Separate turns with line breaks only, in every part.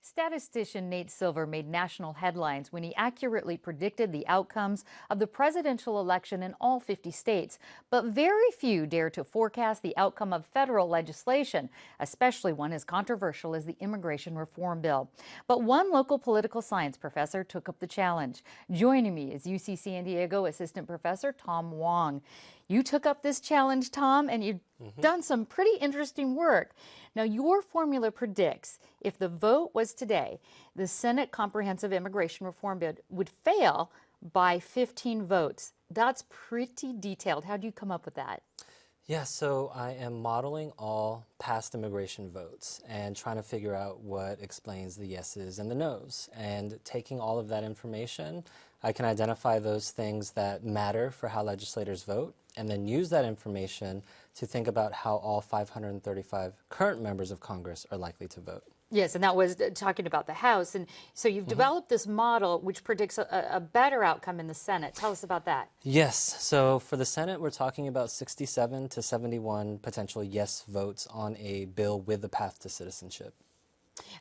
Statistician Nate Silver made national headlines when he accurately predicted the outcomes of the presidential election in all 50 states. But very few dare to forecast the outcome of federal legislation, especially one as controversial as the immigration reform bill. But one local political science professor took up the challenge. Joining me is UC San Diego Assistant Professor Tom Wong. You took up this challenge, Tom, and you've done some pretty interesting work. Now, your formula predicts if the vote was today, the Senate Comprehensive Immigration Reform Bill would fail by 15 votes. That's pretty detailed. How do you come up with that?
Yeah, so I am modeling all past immigration votes and trying to figure out what explains the yeses and the nos. And taking all of that information, I can identify those things that matter for how legislators vote, and then use that information to think about how all 535 current members of Congress are likely to vote.
Yes, and that was talking about the House. And so you've developed this model which predicts a better outcome in the Senate. Tell us about that.
Yes, so for the Senate, we're talking about 67 to 71 potential yes votes on a bill with a path to citizenship.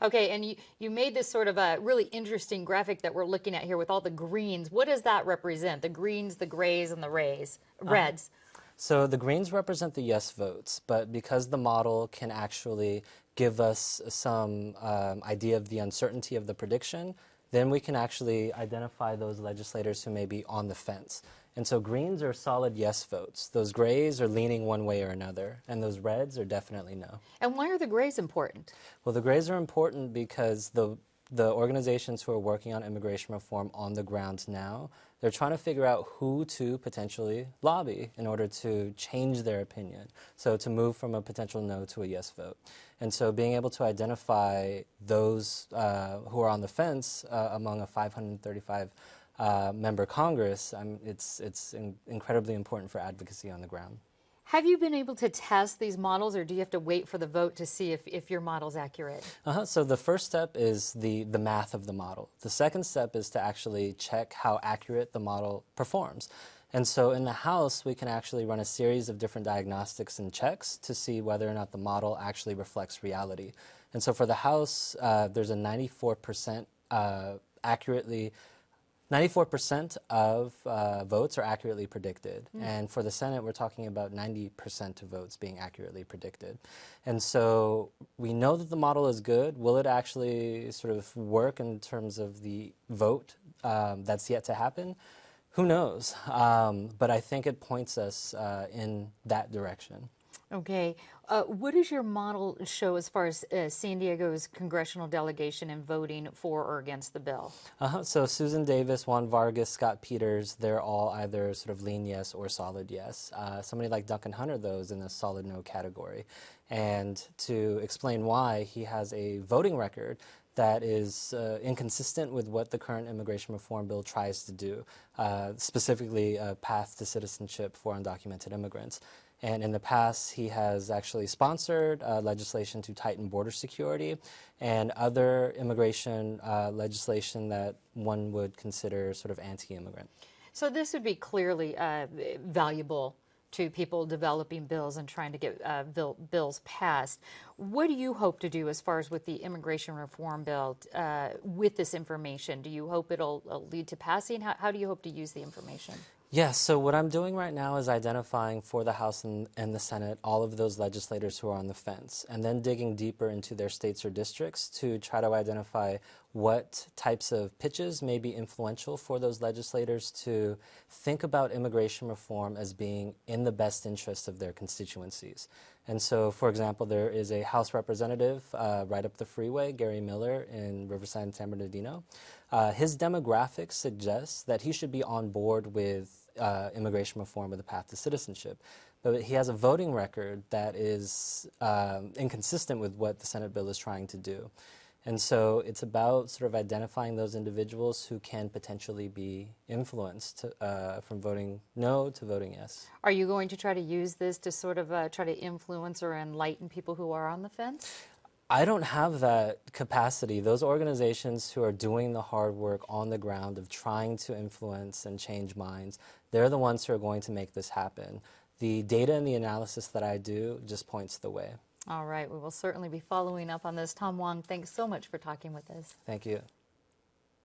Okay, and you made this sort of a really interesting graphic that we're looking at here with all the greens. What does that represent? The greens, the grays, and the reds.
So the greens represent the yes votes, but because the model can actually give us some idea of the uncertainty of the prediction, then we can actually identify those legislators who may be on the fence. And so greens are solid yes votes. Those grays are leaning one way or another, and those reds are definitely no.
And why are the grays important?
Well, the grays are important because the organizations who are working on immigration reform on the ground now, they're trying to figure out who to potentially lobby in order to change their opinion. So to move from a potential no to a yes vote. And so being able to identify those who are on the fence among a 535 member Congress, it's incredibly important for advocacy on the ground.
Have you been able to test these models, or do you have to wait for the vote to see if your model's accurate?
So the first step is the math of the model. The second step is to actually check how accurate the model performs. And so in the House, we can actually run a series of different diagnostics and checks to see whether or not the model actually reflects reality. And so for the House, there's a 94% 94% of votes are accurately predicted. And for the Senate, we're talking about 90% of votes being accurately predicted. And so we know that the model is good. Will it actually sort of work in terms of the vote that's yet to happen? Who knows? But I think it points us in that direction.
Okay. What does your model show as far as San Diego's congressional delegation in voting for or against the bill?
So Susan Davis, Juan Vargas, Scott Peters, they're all either sort of lean yes or solid yes. Somebody like Duncan Hunter, though, is in the solid no category. And to explain why, he has a voting record that is inconsistent with what the current immigration reform bill tries to do, specifically a path to citizenship for undocumented immigrants. And in the past, he has actually sponsored legislation to tighten border security and other immigration legislation that one would consider sort of anti-immigrant.
So this would be clearly valuable to people developing bills and trying to get bills passed. What do you hope to do as far as with the immigration reform bill with this information? Do you hope it'll lead to passing? How do you hope to use the information?
Yes, so what I'm doing right now is identifying for the House and the Senate all of those legislators who are on the fence, and then digging deeper into their states or districts to try to identify what types of pitches may be influential for those legislators to think about immigration reform as being in the best interest of their constituencies. And so, for example, there is a House representative right up the freeway, Gary Miller in Riverside and San Bernardino. His demographics suggest that he should be on board with immigration reform with a path to citizenship. But he has a voting record that is inconsistent with what the Senate bill is trying to do. And so it's about sort of identifying those individuals who can potentially be influenced from voting no to voting yes.
Are you going to try to use this to sort of try to influence or enlighten people who are on the fence?
I don't have that capacity. Those organizations who are doing the hard work on the ground of trying to influence and change minds, they're the ones who are going to make this happen. The data and the analysis that I do just points the way.
All right, we will certainly be following up on this. Tom Wong, thanks so much for talking with us.
Thank you.